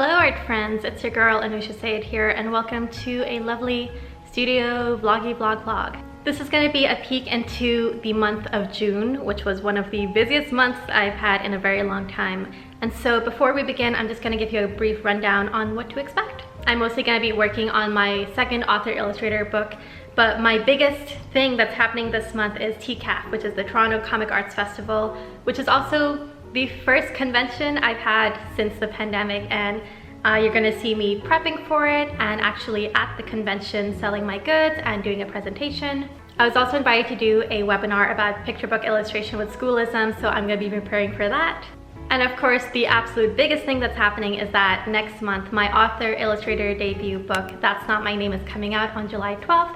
Hello art friends, it's your girl Anoosha Syed here and welcome to a lovely studio vlog. This is going to be a peek into the month of June, which was one of the busiest months I've had in a very long time. And so before we begin, I'm just going to give you a brief rundown on what to expect. I'm mostly going to be working on my second author illustrator book, but my biggest thing that's happening this month is TCAF, which is the Toronto Comic Arts Festival, which is also the first convention I've had since the pandemic, and you're gonna see me prepping for it and actually at the convention selling my goods and doing a presentation. I was also invited to do a webinar about picture book illustration with schoolism, so I'm gonna be preparing for that. And of course, the absolute biggest thing that's happening is that next month, my author illustrator debut book, That's Not My Name, is coming out on July 12th.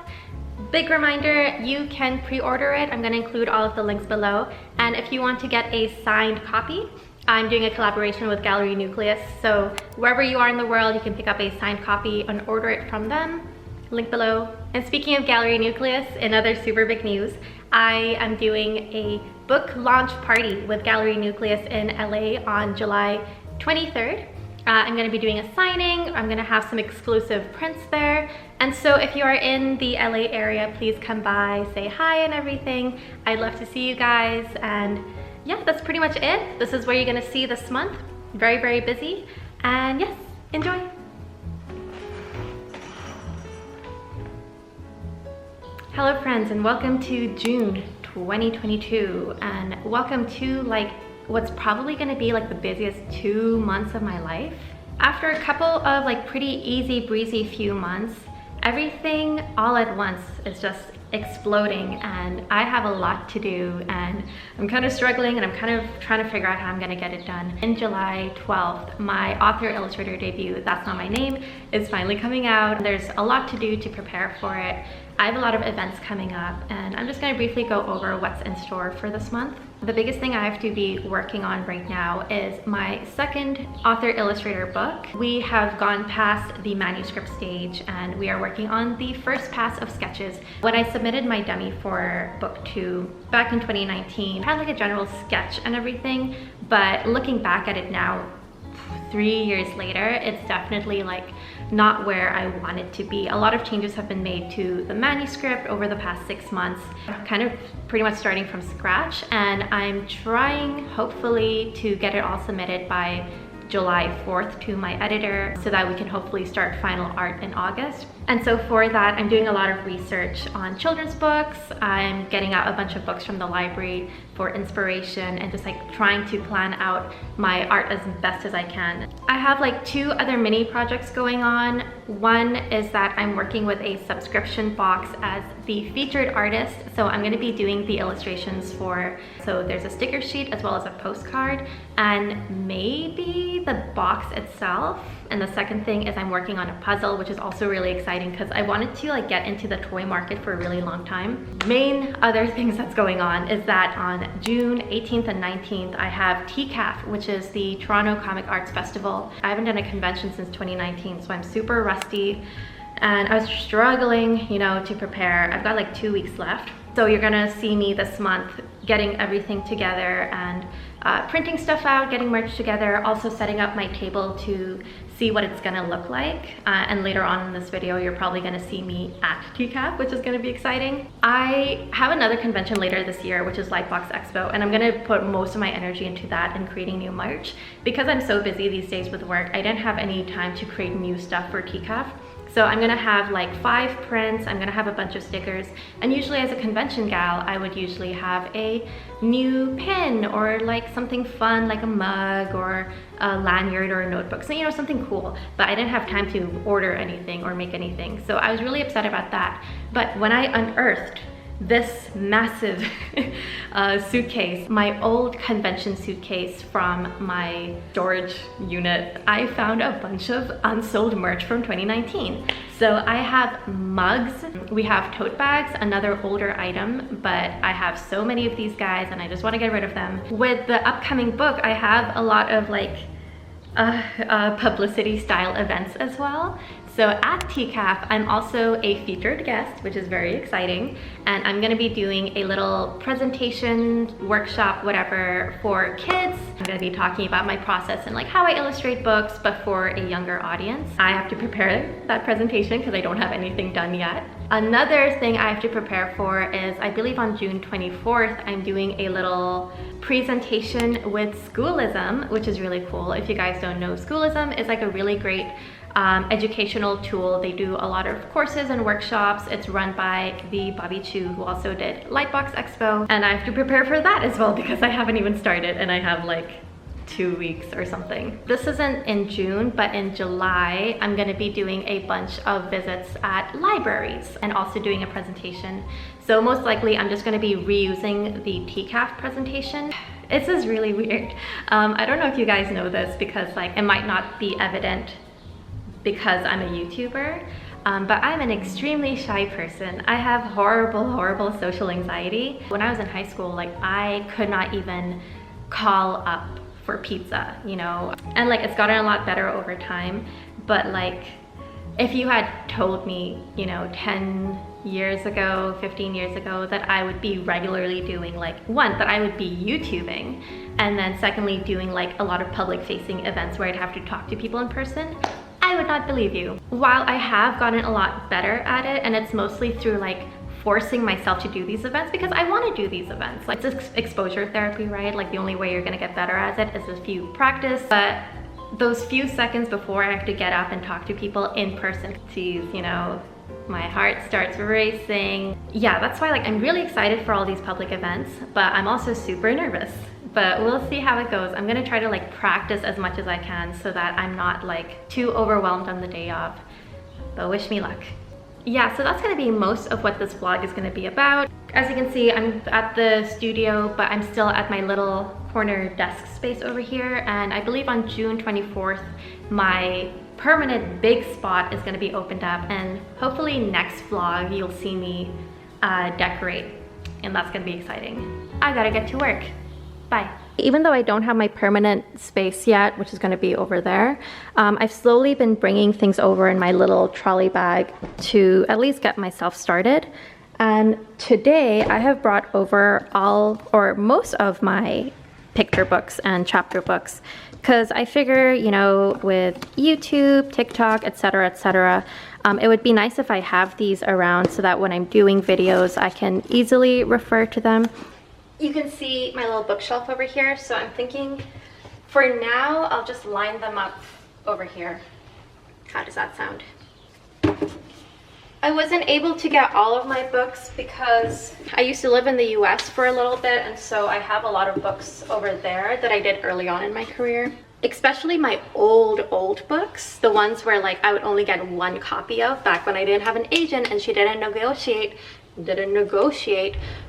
Big reminder, you can pre-order it. I'm going to include all of the links below. And if you want to get a signed copy, I'm doing a collaboration with Gallery Nucleus. So wherever you are in the world, you can pick up a signed copy and order it from them. Link below. And speaking of Gallery Nucleus, in other super big news, I am doing a book launch party with Gallery Nucleus in LA on July 23rd. I'm going to be doing a signing. I'm going to have some exclusive prints there. And so if you are in the LA area, please come by, say hi and everything. I'd love to see you guys. And yeah, that's pretty much it. This is where you're going to see this month. Very, very busy. And yes, enjoy. Hello friends, and welcome to June 2022. And welcome to what's probably gonna be like the busiest 2 months of my life. After a couple of pretty easy breezy few months, everything all at once is just exploding and I have a lot to do and I'm kind of struggling and I'm kind of trying to figure out how I'm gonna get it done. In July 12th, my author illustrator debut, That's Not My Name, is finally coming out. There's a lot to do to prepare for it. I have a lot of events coming up and I'm just going to briefly go over what's in store for this month. The biggest thing I have to be working on right now is my second author illustrator book. We have gone past the manuscript stage and we are working on the first pass of sketches. When I submitted my dummy for book 2 back in 2019, I had like a general sketch and everything, but looking back at it now, 3 years later, it's definitely not where I want it to be. A lot of changes have been made to the manuscript over the past 6 months, kind of pretty much starting from scratch, and I'm trying hopefully to get it all submitted by July 4th to my editor so that we can hopefully start final art in August. And so for that, I'm doing a lot of research on children's books. I'm getting out a bunch of books from the library for inspiration and just trying to plan out my art as best as I can. I have 2 other mini projects going on. One is that I'm working with a subscription box as the featured artist. So I'm going to be doing the illustrations so there's a sticker sheet as well as a postcard and maybe the box itself. And the second thing is I'm working on a puzzle, which is also really exciting because I wanted to get into the toy market for a really long time. Main other things that's going on is that on June 18th and 19th, I have TCAF, which is the Toronto Comic Arts Festival. I haven't done a convention since 2019, so I'm super rusty and I was struggling, to prepare. I've got 2 weeks left. So you're gonna see me this month getting everything together and printing stuff out, getting merch together, also setting up my table to see what it's gonna look like. And later on in this video, you're probably gonna see me at TCAF, which is gonna be exciting. I have another convention later this year, which is Lightbox Expo, and I'm gonna put most of my energy into that and creating new merch. Because I'm so busy these days with work, I didn't have any time to create new stuff for TCAF. So I'm gonna have 5 prints, I'm gonna have a bunch of stickers, and usually as a convention gal, I would usually have a new pin or something fun like a mug or a lanyard or a notebook, so something cool. But I didn't have time to order anything or make anything, so I was really upset about that. But when I unearthed this massive suitcase, my old convention suitcase from my storage unit, I found a bunch of unsold merch from 2019. So I have mugs, we have tote bags, another older item, but I have so many of these guys and I just want to get rid of them. With the upcoming book, I have a lot of publicity style events as well. So at TCAF, I'm also a featured guest, which is very exciting. And I'm gonna be doing a little presentation, workshop, whatever, for kids. I'm gonna be talking about my process and like how I illustrate books, but for a younger audience. I have to prepare that presentation because I don't have anything done yet. Another thing I have to prepare for is, I believe on June 24th, I'm doing a little presentation with Schoolism, which is really cool. If you guys don't know, Schoolism is like a really great educational tool. They do a lot of courses and workshops. It's run by the Bobby Chu, who also did Lightbox Expo. And I have to prepare for that as well because I haven't even started and I have like 2 weeks or something. This isn't in June, but in July, I'm gonna be doing a bunch of visits at libraries and also doing a presentation. So most likely I'm just gonna be reusing the TCAF presentation. This is really weird. I don't know if you guys know this because like it might not be evident because I'm a YouTuber, but I'm an extremely shy person. I have horrible social anxiety. When I was in high school, like I could not even call up for pizza, you know? And like it's gotten a lot better over time, but like if you had told me, you know, 10 years ago, 15 years ago that I would be regularly doing like, one, that I would be YouTubing, and then secondly doing like a lot of public facing events where I'd have to talk to people in person, I would not believe you. While I have gotten a lot better at it, and it's mostly through like forcing myself to do these events because I want to do these events. Like it's exposure therapy, right? Like the only way you're gonna get better at it is if you practice. But those few seconds before I have to get up and talk to people in person, geez, you know, my heart starts racing. Yeah, that's why like I'm really excited for all these public events, but I'm also super nervous. But we'll see how it goes. I'm gonna try to like practice as much as I can so that I'm not like too overwhelmed on the day of, but wish me luck. Yeah, so that's gonna be most of what this vlog is gonna be about. As you can see, I'm at the studio, but I'm still at my little corner desk space over here. And I believe on June 24th, my permanent big spot is gonna be opened up. And hopefully next vlog, you'll see me decorate. And that's gonna be exciting. I gotta get to work. Bye. Even though I don't have my permanent space yet, which is gonna be over there, I've slowly been bringing things over in my little trolley bag to at least get myself started. And today I have brought over all or most of my picture books and chapter books because I figure, you know, with YouTube, TikTok, etc., it would be nice if I have these around so that when I'm doing videos, I can easily refer to them. You can see my little bookshelf over here, so I'm thinking for now I'll just line them up over here. How does that sound? I wasn't able to get all of my books because I used to live in the US for a little bit, and so I have a lot of books over there that I did early on in my career. Especially my old books, the ones where like I would only get one copy of back when I didn't have an agent and she didn't negotiate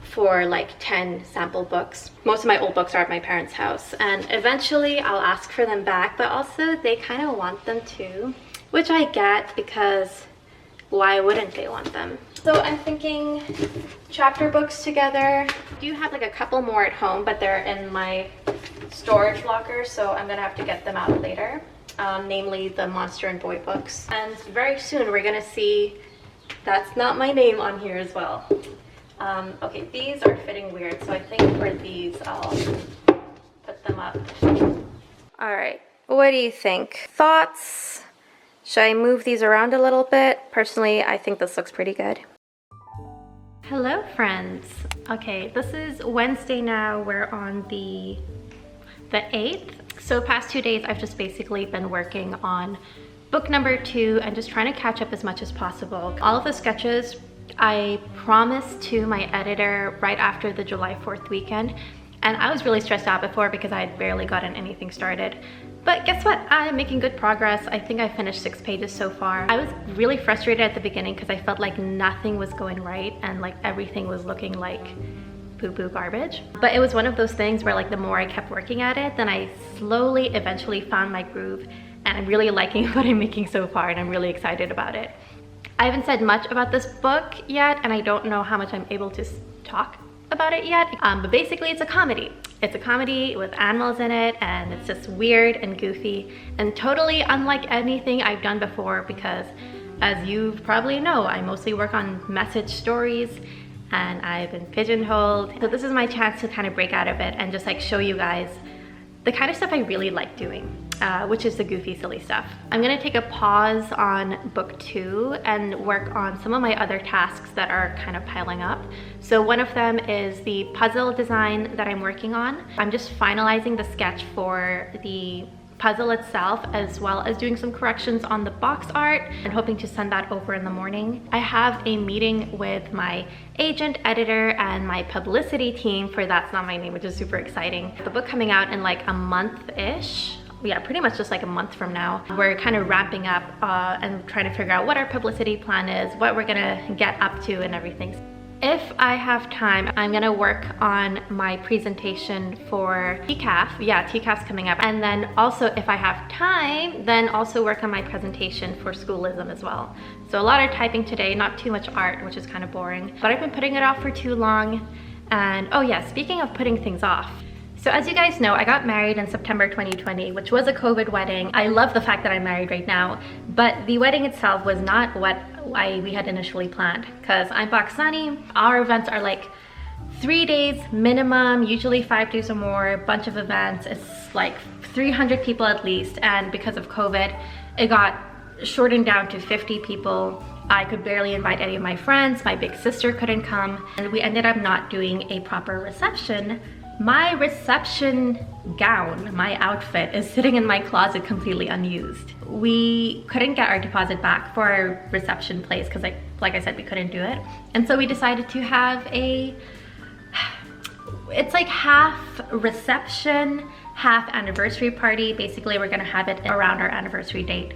for like 10 sample books. Most of my old books are at my parents' house, and eventually I'll ask for them back, but also they kind of want them too, which I get because why wouldn't they want them? So I'm thinking chapter books together. I do have like a couple more at home, but they're in my storage locker, so I'm gonna have to get them out later, namely the Monster and Boy books. And very soon we're gonna see that's not my name on here as well. Okay, these are fitting weird, so I think for these I'll put them up. All right, what do you think? Thoughts? Should I move these around a little bit? Personally, I think this looks pretty good. Hello, friends. Okay, this is Wednesday now. We're on the 8th. So past 2 days, I've just basically been working on book number 2 and just trying to catch up as much as possible. All of the sketches I promised to my editor right after the July 4th weekend, and I was really stressed out before because I had barely gotten anything started. But guess what? I'm making good progress. I think I finished 6 pages so far. I was really frustrated at the beginning because I felt like nothing was going right and like everything was looking like poo-poo garbage. But it was one of those things where like the more I kept working at it, then I slowly eventually found my groove, and I'm really liking what I'm making so far, and I'm really excited about it. I haven't said much about this book yet, and I don't know how much I'm able to talk about it yet, but basically it's a comedy. It's a comedy with animals in it, and it's just weird and goofy and totally unlike anything I've done before because, as you probably know, I mostly work on message stories and I've been pigeonholed. So this is my chance to kind of break out of it and just like show you guys the kind of stuff I really like doing, which is the goofy, silly stuff. I'm gonna take a pause on book 2 and work on some of my other tasks that are kind of piling up. So one of them is the puzzle design that I'm working on. I'm just finalizing the sketch for the puzzle itself, as well as doing some corrections on the box art and hoping to send that over in the morning. I have a meeting with my agent, editor, and my publicity team for That's Not My Name, which is super exciting. The book coming out in like a month-ish. Yeah, pretty much just like a month from now. We're kind of wrapping up and trying to figure out what our publicity plan is, what we're gonna get up to and everything. If I have time, I'm gonna work on my presentation for TCAF. Yeah, TCAF's coming up. And then also, if I have time, then also work on my presentation for Schoolism as well. So a lot of typing today, not too much art, which is kind of boring. But I've been putting it off for too long. And oh yeah, speaking of putting things off. So as you guys know, I got married in September 2020, which was a COVID wedding. I love the fact that I'm married right now, but the wedding itself was not what we had initially planned, because I'm Pakistani. Our events are like 3 days minimum, usually 5 days or more, a bunch of events. It's like 300 people at least, and because of COVID, it got shortened down to 50 people. I could barely invite any of my friends. My big sister couldn't come, and we ended up not doing a proper reception. My reception gown, my outfit, is sitting in my closet completely unused. We couldn't get our deposit back for our reception place because like I said, we couldn't do it. And so we decided to have it's like half reception, half anniversary party. Basically, we're gonna have it around our anniversary date.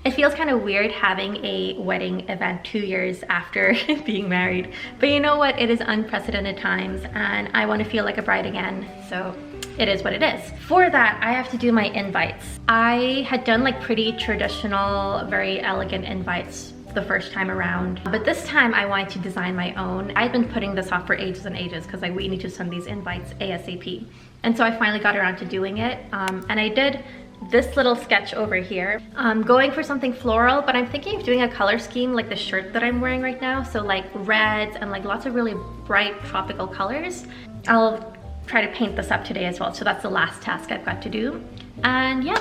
It feels kind of weird having a wedding event 2 years after being married, but you know what? It is unprecedented times and I want to feel like a bride again, so it is what it is. For that, I have to do my invites. I had done like pretty traditional, very elegant invites the first time around, but this time I wanted to design my own. I've been putting this off for ages and ages because we need to send these invites ASAP. And so I finally got around to doing it, and I did this little sketch over here. I'm going for something floral, but I'm thinking of doing a color scheme like the shirt that I'm wearing right now. So like reds and like lots of really bright tropical colors. I'll try to paint this up today as well. So that's the last task I've got to do. And yeah.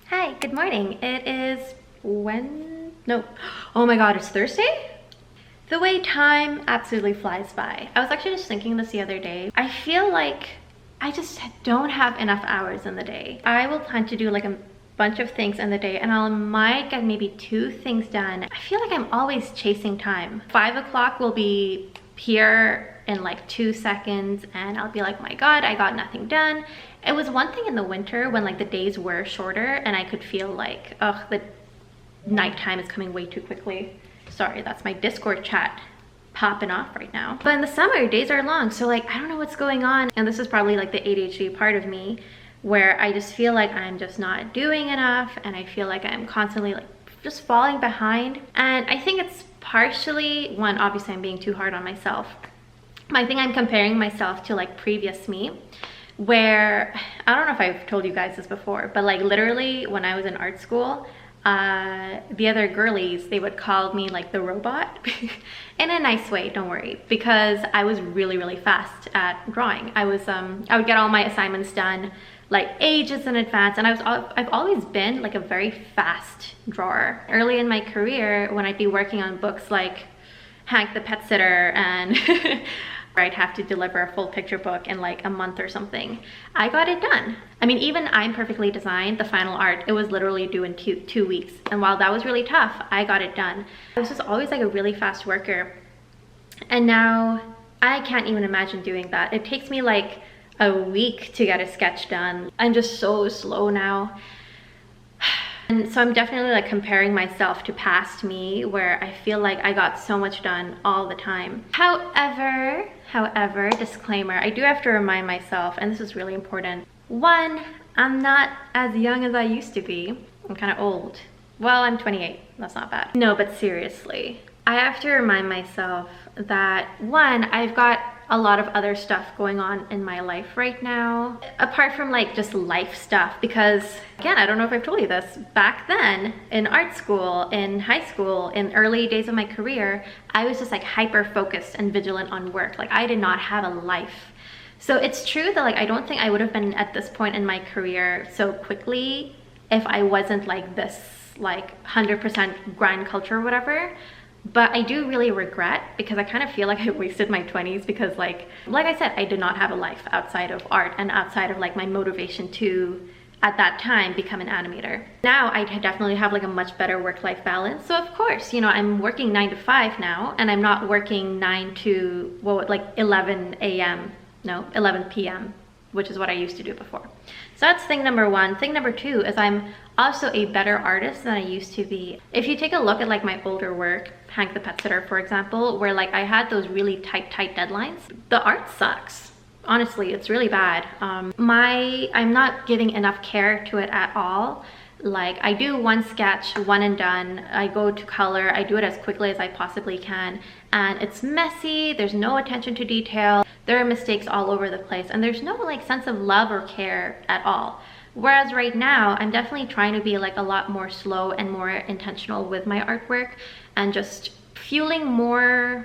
Hi, good morning. It is oh my god, it's Thursday? The way time absolutely flies by. I was actually just thinking this the other day. I feel like I just don't have enough hours in the day. I will plan to do like a bunch of things in the day and I might get maybe 2 things done. I feel like I'm always chasing time. 5 o'clock will be here in like 2 seconds and I'll be like, my god, I got nothing done. It was one thing in the winter when like the days were shorter and I could feel like, ugh, the nighttime is coming way too quickly. Sorry, that's my Discord chat popping off right now. But in the summer, days are long, so like I don't know what's going on. And this is probably like the ADHD part of me where I just feel like I'm just not doing enough and I feel like I'm constantly like just falling behind. And I think it's partially, one, obviously I'm being too hard on myself. I think I'm comparing myself to like previous me, where I don't know if I've told you guys this before, but like literally when I was in art school, the other girlies, they would call me like the robot in a nice way, don't worry, because I was really fast at drawing. I would get all my assignments done like ages in advance, and I've always been like a very fast drawer. Early in my career, when I'd be working on books like Hank the Pet Sitter and I'd have to deliver a full picture book in like a month or something, I got it done. I mean, even I'm Perfectly Designed, the final art, it was literally due in two weeks. And while that was really tough, I got it done. I was just always like a really fast worker. And now I can't even imagine doing that. It takes me like a week to get a sketch done. I'm just so slow now. And so I'm definitely like comparing myself to past me where I feel like I got so much done all the time. However, disclaimer, I do have to remind myself, and this is really important. One, I'm not as young as I used to be. I'm kind of old. Well, I'm 28. That's not bad. No, but seriously, I have to remind myself that one, I've got a lot of other stuff going on in my life right now, apart from like just life stuff, because again, I don't know if I've told you this, back then in art school, in high school, in early days of my career, I was just like hyper focused and vigilant on work. Like I did not have a life. So it's true that like I don't think I would have been at this point in my career so quickly if I wasn't like this like 100% grind culture or whatever. But I do really regret, because I kind of feel like I wasted my 20s, because like I said, I did not have a life outside of art and outside of like my motivation to, at that time, become an animator. Now I definitely have like a much better work-life balance. So of course, you know, I'm working 9 to 5 now, and I'm not working 9 to, well, like 11 a.m. No, 11 p.m., which is what I used to do before. So that's thing number one. Thing number two is I'm also a better artist than I used to be. If you take a look at like my older work, Hank the Pet Sitter, for example, where like I had those really tight deadlines, the art sucks. Honestly, it's really bad. I'm not giving enough care to it at all. Like I do one sketch, one and done. I go to color, I do it as quickly as I possibly can, and it's messy, there's no attention to detail, there are mistakes all over the place, and there's no like sense of love or care at all. Whereas right now, I'm definitely trying to be like a lot more slow and more intentional with my artwork, and just fueling more,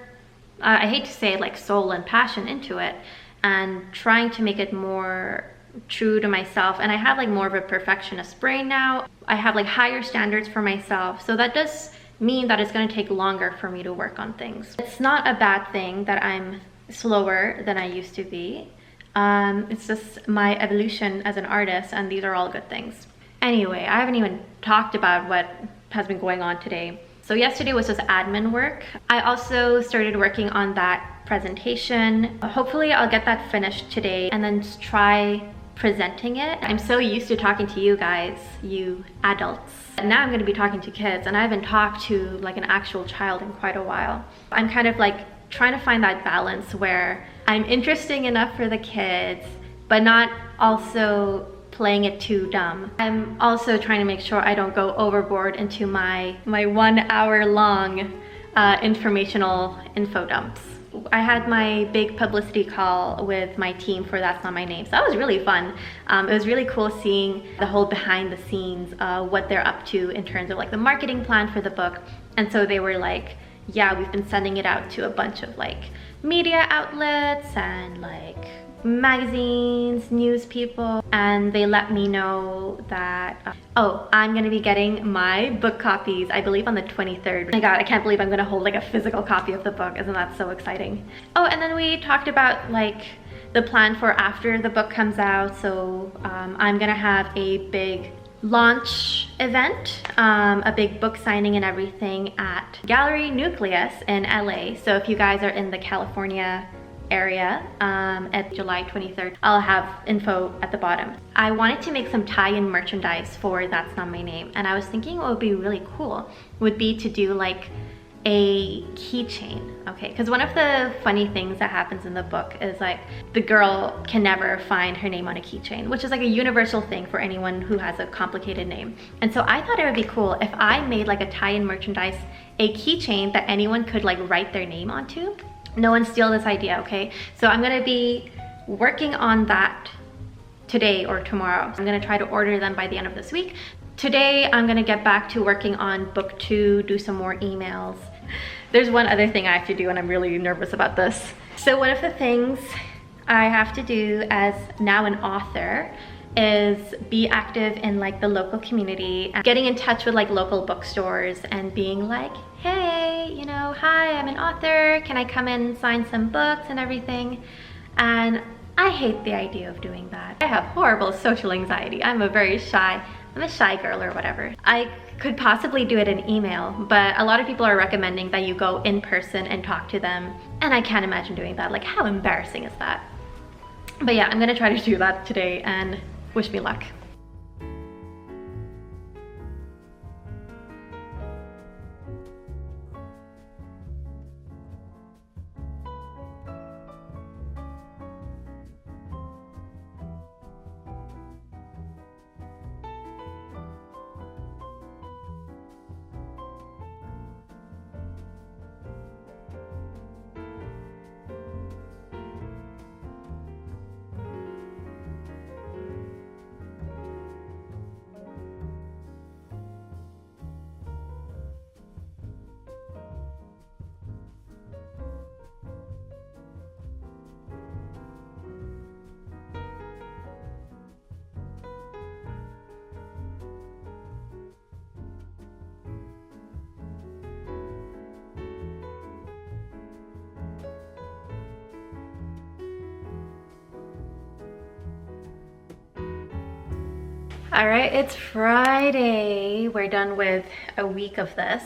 I hate to say it, like soul and passion into it, and trying to make it more true to myself. And I have like more of a perfectionist brain now. I have like higher standards for myself, so that does mean that it's going to take longer for me to work on things. It's not a bad thing that I'm slower than I used to be. It's just my evolution as an artist, and these are all good things. Anyway, I haven't even talked about what has been going on today. So yesterday was just admin work. I also started working on that presentation. Hopefully I'll get that finished today and then just try presenting it. I'm so used to talking to you guys, you adults. And now I'm going to be talking to kids, and I haven't talked to like an actual child in quite a while. I'm kind of like trying to find that balance where I'm interesting enough for the kids, but not also playing it too dumb. I'm also trying to make sure I don't go overboard into my 1 hour long informational info dumps. I had my big publicity call with my team for That's Not My Name. So that was really fun. It was really cool seeing the whole behind the scenes, what they're up to in terms of like the marketing plan for the book. And so they were like, yeah, we've been sending it out to a bunch of like media outlets and like magazines, news people, and they let me know that I'm gonna be getting my book copies, I believe on the 23rd. Oh my god, I can't believe I'm gonna hold like a physical copy of the book. Isn't that so exciting? Oh, and then we talked about like the plan for after the book comes out. So I'm gonna have a big launch event, a big book signing and everything at Gallery Nucleus in LA. So if you guys are in the California area at July 23rd, I'll have info at the bottom. I wanted to make some tie-in merchandise for That's Not My Name, and I was thinking what would be really cool would be to do like a keychain, okay? Because one of the funny things that happens in the book is like the girl can never find her name on a keychain, which is like a universal thing for anyone who has a complicated name. And so I thought it would be cool if I made like a tie-in merchandise, a keychain that anyone could like write their name onto. No one steal this idea, okay? So I'm gonna be working on that today or tomorrow. I'm gonna try to order them by the end of this week. Today, I'm gonna get back to working on book 2, do some more emails. There's one other thing I have to do, and I'm really nervous about this. So one of the things I have to do as now an author is be active in like the local community, getting in touch with like local bookstores and being like, hey, you know, hi, I'm an author, can I come in and sign some books and everything? And I hate the idea of doing that. I have horrible social anxiety. I'm a shy girl or whatever. I could possibly do it in email, but a lot of people are recommending that you go in person and talk to them, and I can't imagine doing that. Like, how embarrassing is that? But yeah, I'm gonna try to do that today, and wish me luck. All right, it's Friday. We're done with a week of this.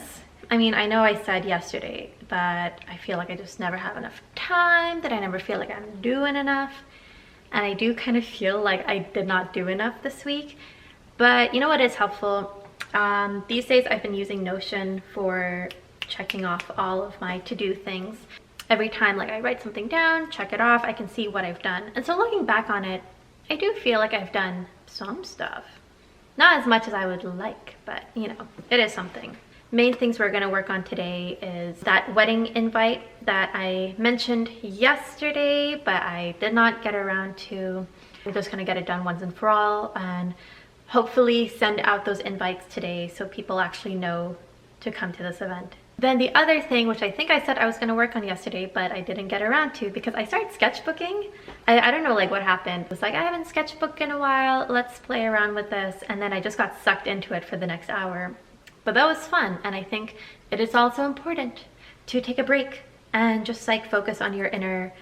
I mean, I know I said yesterday that I feel like I just never have enough time, that I never feel like I'm doing enough. And I do kind of feel like I did not do enough this week. But you know what is helpful? These days I've been using Notion for checking off all of my to-do things. Every time like I write something down, check it off, I can see what I've done. And so looking back on it, I do feel like I've done some stuff. Not as much as I would like, but you know, it is something. Main things we're gonna work on today is that wedding invite that I mentioned yesterday, but I did not get around to. We're just gonna get it done once and for all and hopefully send out those invites today so people actually know to come to this event. Then the other thing, which I think I said I was gonna work on yesterday, but I didn't get around to because I started sketchbooking. I don't know like what happened. It was like, I haven't sketchbooked in a while, let's play around with this. And then I just got sucked into it for the next hour. But that was fun. And I think it is also important to take a break and just like focus on your inner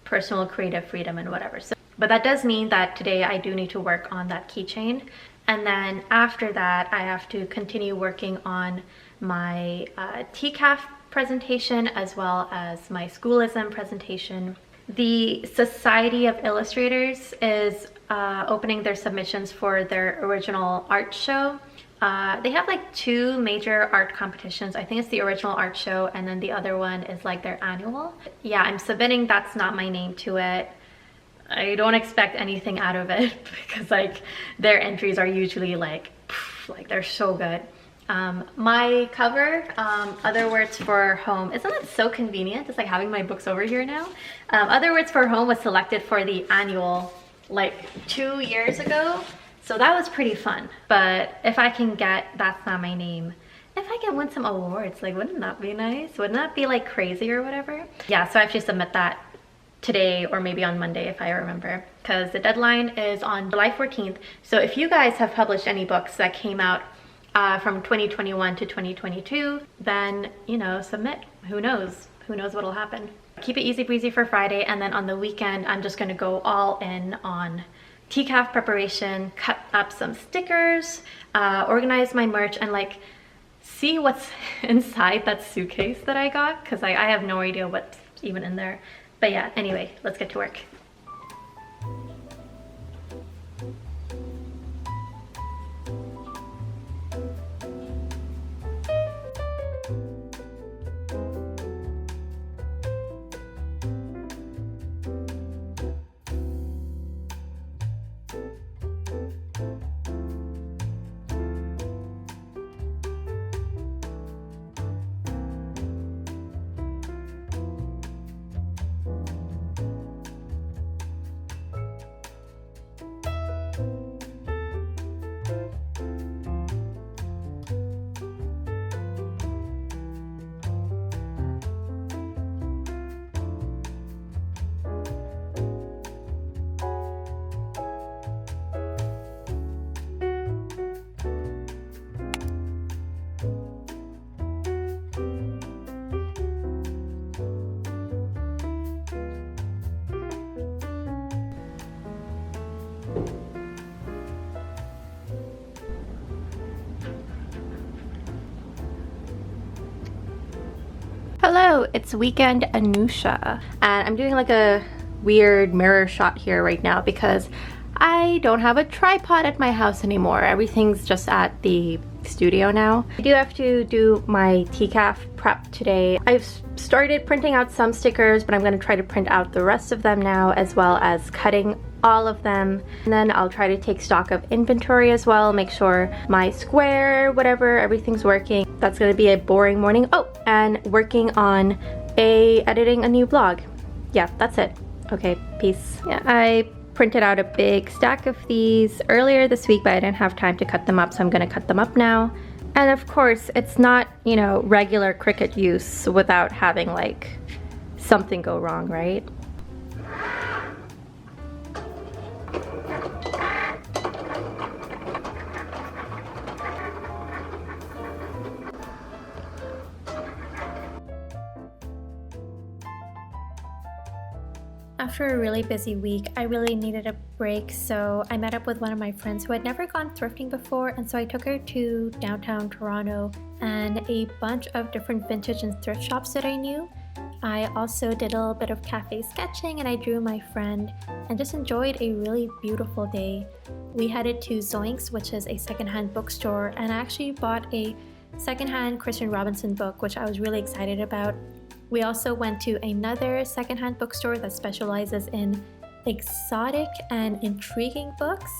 personal creative freedom and whatever. So, but that does mean that today I do need to work on that keychain. And then after that, I have to continue working on my TCAF presentation as well as my schoolism presentation. The Society of Illustrators is opening their submissions for their original art show. They have like two major art competitions. I think it's the original art show and then the other one is like their annual. Yeah, I'm submitting That's Not My Name to it. I don't expect anything out of it because like their entries are usually like they're so good. My cover, Other Words for Home, isn't that so convenient? It's like having my books over here now. Other Words for Home was selected for the annual like 2 years ago. So that was pretty fun. But if I can get That's Not My Name, if I can win some awards, like wouldn't that be nice? Wouldn't that be like crazy or whatever? Yeah, so I have to submit that today or maybe on Monday if I remember, because the deadline is on July 14th. So if you guys have published any books that came out from 2021 to 2022, then you know, submit. Who knows what'll happen. Keep it easy breezy for Friday, and then on the weekend I'm just gonna go all in on TCAF preparation, cut up some stickers, organize my merch, and like see what's inside that suitcase that I got, because I have no idea what's even in there. But yeah, anyway, let's get to work. Hello, it's weekend Anoosha, and I'm doing like a weird mirror shot here right now because I don't have a tripod at my house anymore. Everything's just at the studio now. I do have to do my TCAF prep today. I've started printing out some stickers, but I'm going to try to print out the rest of them now, as well as cutting all of them. And then I'll try to take stock of inventory as well, make sure my square, whatever, everything's working. That's going to be a boring morning. Oh, and working on editing a new blog. Yeah, that's it. Okay, peace. Yeah, I printed out a big stack of these earlier this week, but I didn't have time to cut them up, so I'm gonna cut them up now. And of course, it's not, you know, regular Cricut use without having like something go wrong, right? After a really busy week, I really needed a break, so I met up with one of my friends who had never gone thrifting before, and so I took her to downtown Toronto and a bunch of different vintage and thrift shops that I knew. I also did a little bit of cafe sketching and I drew my friend and just enjoyed a really beautiful day. We headed to Zoinks, which is a secondhand bookstore, and I actually bought a secondhand Christian Robinson book, which I was really excited about. We also went to another secondhand bookstore that specializes in exotic and intriguing books,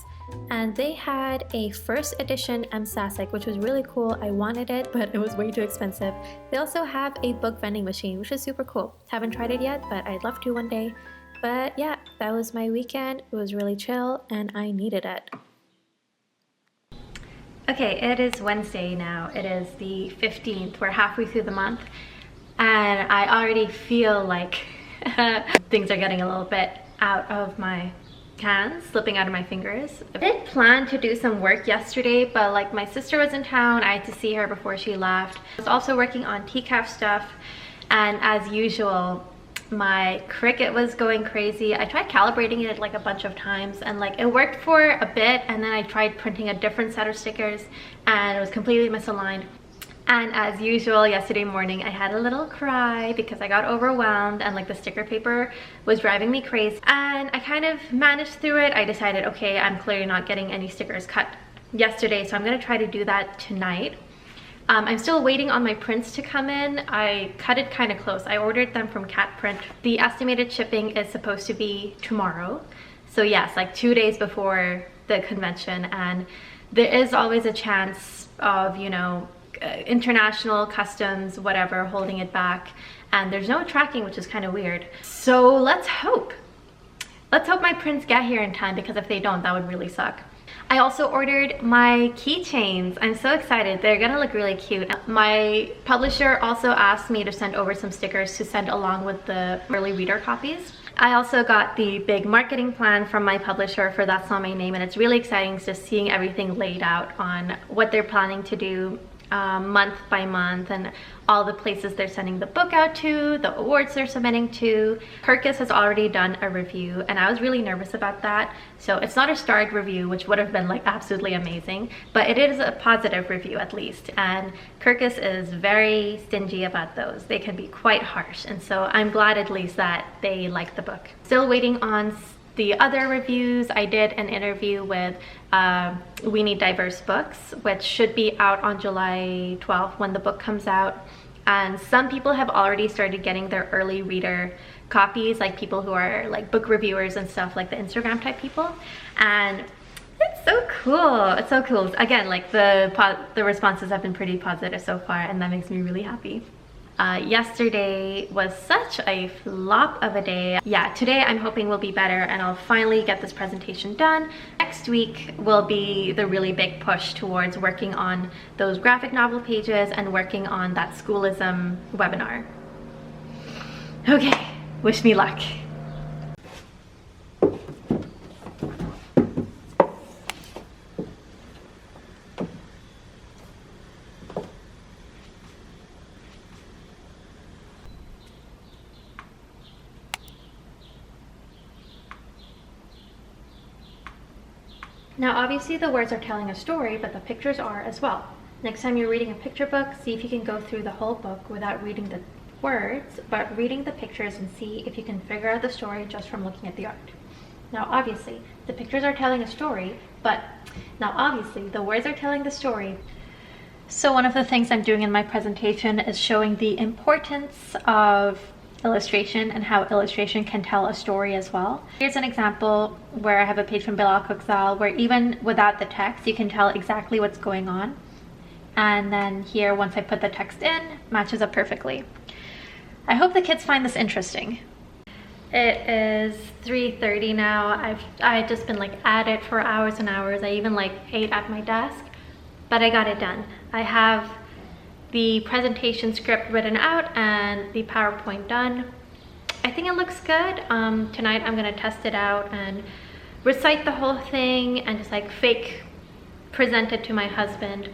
and they had a first edition M. Sasek, which was really cool. I wanted it, but it was way too expensive. They also have a book vending machine, which is super cool. Haven't tried it yet, but I'd love to one day. But yeah, that was my weekend. It was really chill, and I needed it. Okay, it is Wednesday now. It is the 15th. We're halfway through the month. And I already feel like things are getting a little bit out of my hands, slipping out of my fingers. I did plan to do some work yesterday, but like my sister was in town, I had to see her before she left. I was also working on TCAF stuff, and as usual, my Cricut was going crazy. I tried calibrating it like a bunch of times and like it worked for a bit, and then I tried printing a different set of stickers and it was completely misaligned. And as usual, yesterday morning I had a little cry because I got overwhelmed and like the sticker paper was driving me crazy. And I kind of managed through it. I decided, okay, I'm clearly not getting any stickers cut yesterday, so I'm gonna try to do that tonight. I'm still waiting on my prints to come in. I cut it kind of close. I ordered them from Cat Print. The estimated shipping is supposed to be tomorrow. So yes, like 2 days before the convention, and there is always a chance of, you know, international customs, whatever, holding it back, and there's no tracking, which is kind of weird. So let's hope my prints get here in time, because if they don't, that would really suck. I also ordered my keychains. I'm so excited. They're gonna look really cute. My publisher also asked me to send over some stickers to send along with the early reader copies. I also got the big marketing plan from my publisher for That's Not My Name, and it's really exciting just seeing everything laid out on what they're planning to do month by month, and all the places they're sending the book out to, the awards they're submitting to. Kirkus has already done a review, and I was really nervous about that. So it's not a starred review, which would have been like absolutely amazing, but it is a positive review at least. And Kirkus is very stingy about those. They can be quite harsh, and so I'm glad at least that they like the book. Still waiting on the other reviews. I did an interview with We Need Diverse Books, which should be out on July 12th when the book comes out. And some people have already started getting their early reader copies, like people who are like book reviewers and stuff, like the Instagram type people. And it's so cool. It's so cool. Again, like the responses have been pretty positive so far, and that makes me really happy. Yesterday was such a flop of a day. Yeah, today I'm hoping will be better and I'll finally get this presentation done. Next week will be the really big push towards working on those graphic novel pages and working on that schoolism webinar. Okay, wish me luck. Now obviously the words are telling a story, but the pictures are as well. Next time you're reading a picture book, see if you can go through the whole book without reading the words, but reading the pictures, and see if you can figure out the story just from looking at the art. Now obviously the pictures are telling a story, but now obviously the words are telling the story. So one of the things I'm doing in my presentation is showing the importance of illustration and how illustration can tell a story as well. Here's an example where I have a page from Bilal Kuxal where even without the text you can tell exactly what's going on, and then here once I put the text in, matches up perfectly. I hope the kids find this interesting. It is 3:30 now. I've just been like at it for hours and hours. I even like ate at my desk, but I got it done. I have the presentation script written out and the PowerPoint done. I think it looks good. Tonight I'm gonna test it out and recite the whole thing and just like fake present it to my husband.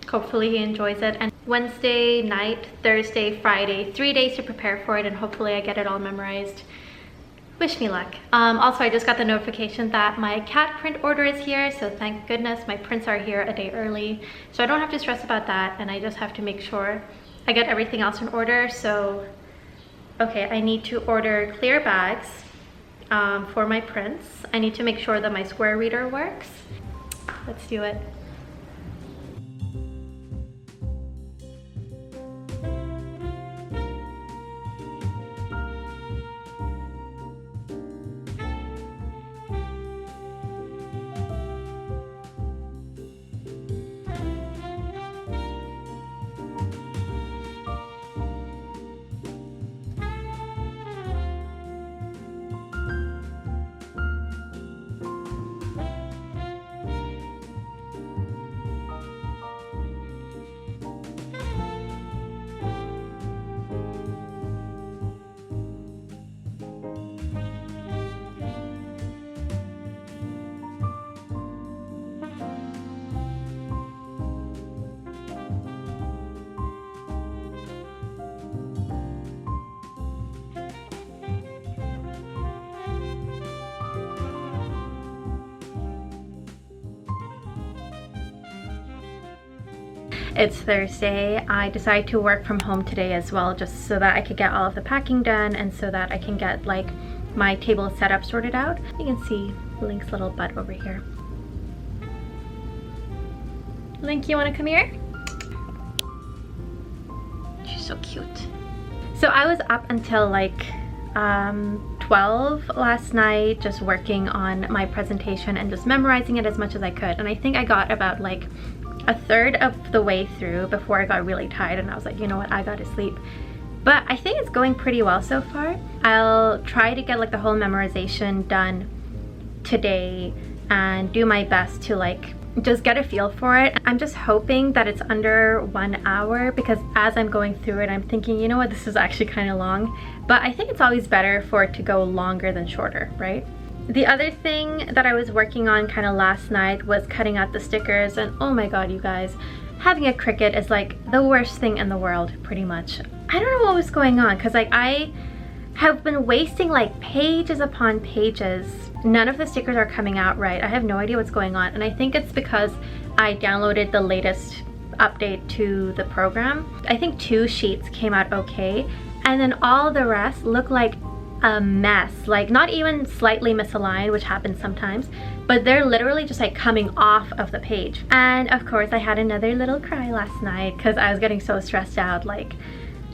Hopefully he enjoys it. And Wednesday night, Thursday, Friday, 3 days to prepare for it, and hopefully I get it all memorized. Wish me luck. Also, I just got the notification that my cat print order is here, so thank goodness my prints are here a day early. So I don't have to stress about that, and I just have to make sure I get everything else in order. So, okay, I need to order clear bags for my prints. I need to make sure that my square reader works. Let's do it. It's Thursday. I decided to work from home today as well, just so that I could get all of the packing done and so that I can get like my table setup sorted out. You can see Link's little butt over here. Link, you want to come here? She's so cute. So I was up until like 12 last night, just working on my presentation and just memorizing it as much as I could. And I think I got about like a third of the way through before I got really tired and I was like, you know what, I gotta sleep. But I think it's going pretty well so far. I'll try to get like the whole memorization done today and do my best to like just get a feel for it. I'm just hoping that it's under 1 hour, because as I'm going through it, I'm thinking, you know what, this is actually kind of long. But I think it's always better for it to go longer than shorter, right? The other thing that I was working on kind of last night was cutting out the stickers, and oh my god, you guys, having a Cricut is like the worst thing in the world, pretty much. I don't know what was going on, because like I have been wasting like pages upon pages. None of the stickers are coming out right. I have no idea what's going on, and I think it's because I downloaded the latest update to the program. I think 2 sheets came out okay, and then all the rest look like a mess, like not even slightly misaligned, which happens sometimes, but they're literally just like coming off of the page. And of course I had another little cry last night because I was getting so stressed out. Like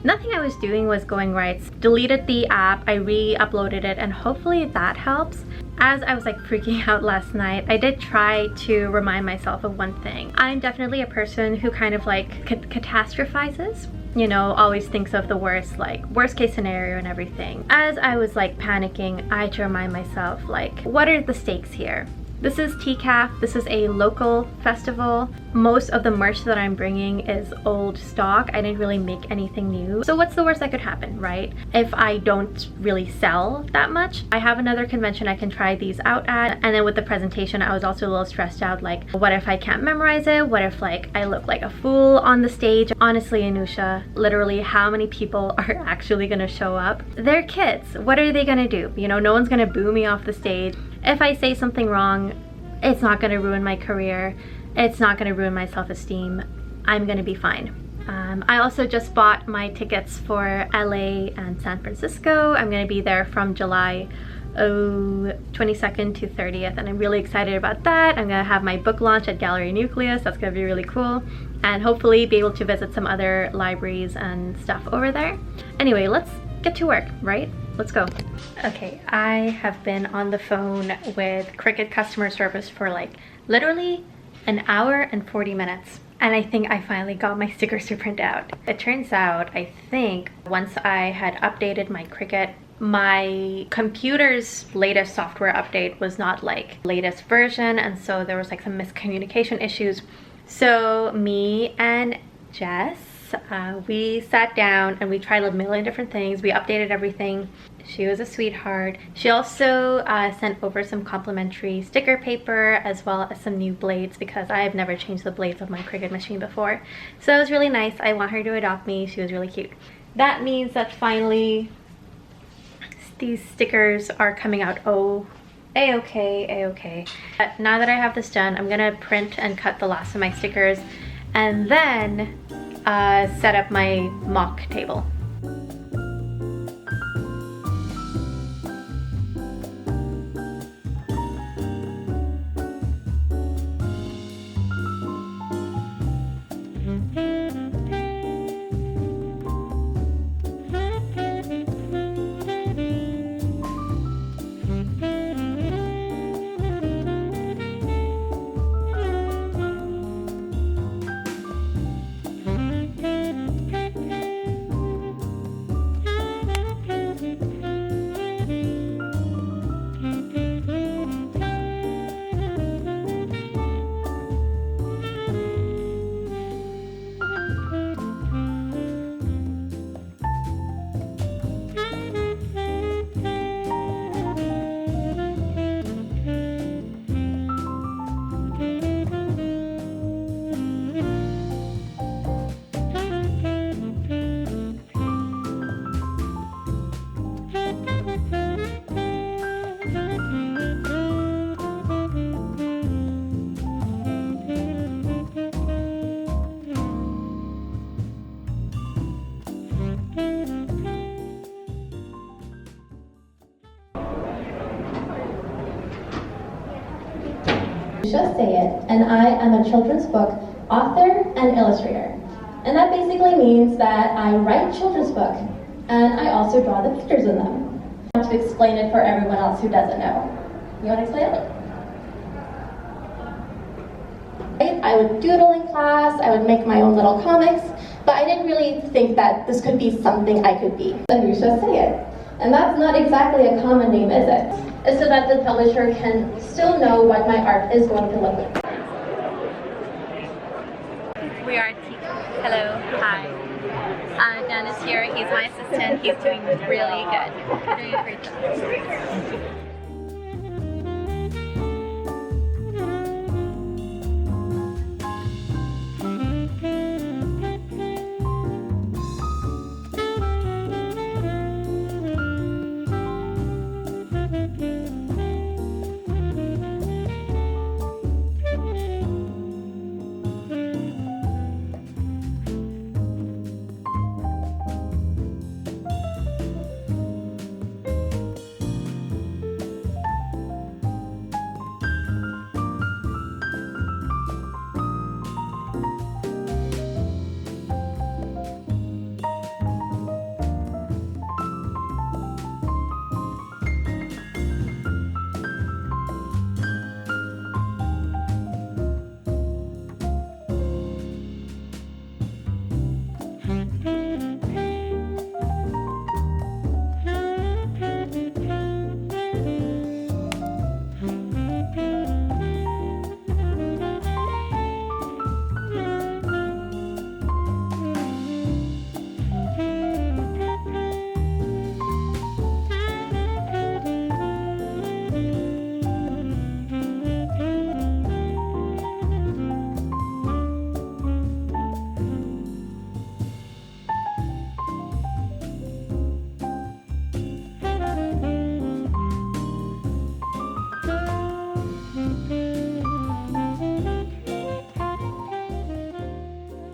nothing I was doing was going right. Deleted the app, I re-uploaded it, and hopefully that helps. As I was like freaking out last night, I did try to remind myself of one thing. I'm definitely a person who kind of like catastrophizes, you know, always thinks of the worst, like worst case scenario and everything. As I was like panicking, I had to remind myself, like, what are the stakes here? This is TCAF, this is a local festival. Most of the merch that I'm bringing is old stock. I didn't really make anything new. So what's the worst that could happen, right? If I don't really sell that much, I have another convention I can try these out at. And then with the presentation, I was also a little stressed out, like, what if I can't memorize it? What if like I look like a fool on the stage? Honestly, Anoosha, literally how many people are actually gonna show up? They're kids. What are they gonna do? You know, no one's gonna boo me off the stage. If I say something wrong, it's not gonna ruin my career. It's not gonna ruin my self-esteem. I'm gonna be fine. I also just bought my tickets for LA and San Francisco. I'm gonna be there from July 22nd to 30th, and I'm really excited about that. I'm gonna have my book launch at Gallery Nucleus. That's gonna be really cool, and hopefully be able to visit some other libraries and stuff over there. Anyway, let's get to work, right? Let's go. Okay, I have been on the phone with Cricut customer service for like literally an hour and 40 minutes. And I think I finally got my stickers to print out. It turns out, I think once I had updated my Cricut, my computer's latest software update was not like latest version, and so there was like some miscommunication issues. So me and Jess, we sat down and we tried a million different things. We updated everything. She was a sweetheart. She also sent over some complimentary sticker paper as well as some new blades, because I have never changed the blades of my Cricut machine before. So it was really nice. I want her to adopt me. She was really cute. That means that finally These stickers are coming out a-okay, a-okay. Now that I have this done, I'm gonna print and cut the last of my stickers and then set up my mock table. Syed, and I am a children's book author and illustrator. And that basically means that I write children's books and I also draw the pictures in them. I want to explain it for everyone else who doesn't know. You want to explain it? I would doodle in class, I would make my own little comics, but I didn't really think that this could be something I could be. Anoosha Syed. And that's not exactly a common name, is it? It's so that the publisher can still know what my art is going to look like. We are hello, hi. Dan is here, he's my assistant, he's doing really good. Doing a great job.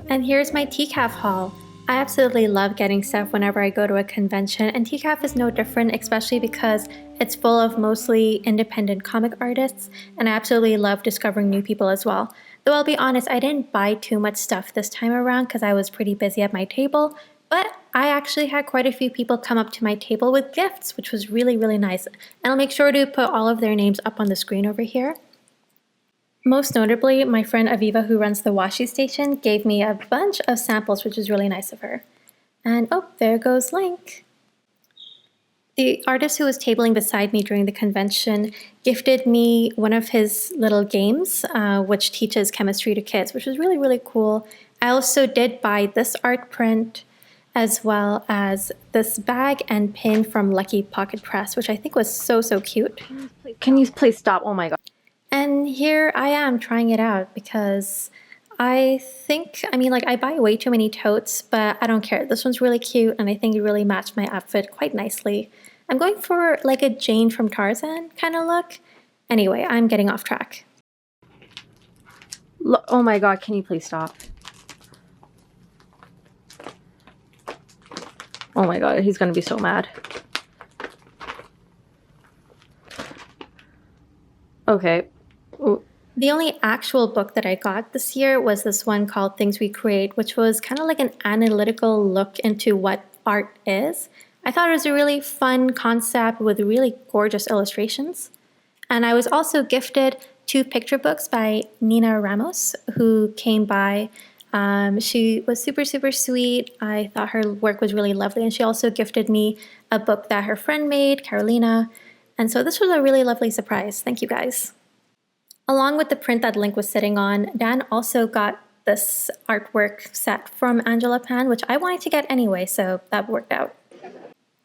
And here's my TCAF haul. I absolutely love getting stuff whenever I go to a convention, and TCAF is no different, especially because it's full of mostly independent comic artists, and I absolutely love discovering new people as well. Though I'll be honest, I didn't buy too much stuff this time around because I was pretty busy at my table, but I actually had quite a few people come up to my table with gifts, which was really, really nice. And I'll make sure to put all of their names up on the screen over here. Most notably, my friend Aviva, who runs the washi station, gave me a bunch of samples, which was really nice of her. And oh, there goes Link. The artist who was tabling beside me during the convention gifted me one of his little games, which teaches chemistry to kids, which was really, really cool. I also did buy this art print, as well as this bag and pin from Lucky Pocket Press, which I think was so, so cute. Can you please stop? Oh my god. And here I am trying it out because I buy way too many totes, but I don't care. This one's really cute and I think it really matched my outfit quite nicely. I'm going for like a Jane from Tarzan kind of look. Anyway, I'm getting off track. Oh my god, can you please stop? Oh my god, he's gonna be so mad. Okay. Ooh. The only actual book that I got this year was this one called Things We Create, which was kind of like an analytical look into what art is. I thought it was a really fun concept with really gorgeous illustrations. And I was also gifted 2 picture books by Nina Ramos, who came by. She was super, super sweet. I thought her work was really lovely. And she also gifted me a book that her friend made, Carolina. And so this was a really lovely surprise. Thank you guys. Along with the print that Link was sitting on, Dan also got this artwork set from Angela Pan, which I wanted to get anyway, so that worked out.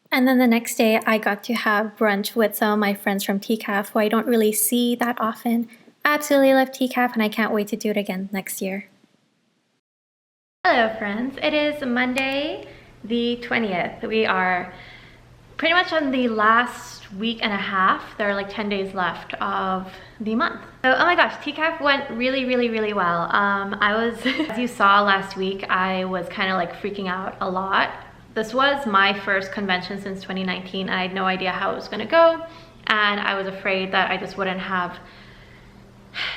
And then the next day, I got to have brunch with some of my friends from TCAF, who I don't really see that often. I absolutely love TCAF, and I can't wait to do it again next year. Hello friends, it is Monday the 20th. We are pretty much on the last week and a half. There are like 10 days left of the month. So, oh my gosh, TCAF went really, really, really well. I was, as you saw last week, I was kind of like freaking out a lot. This was my first convention since 2019. I had no idea how it was gonna go, and I was afraid that I just wouldn't have,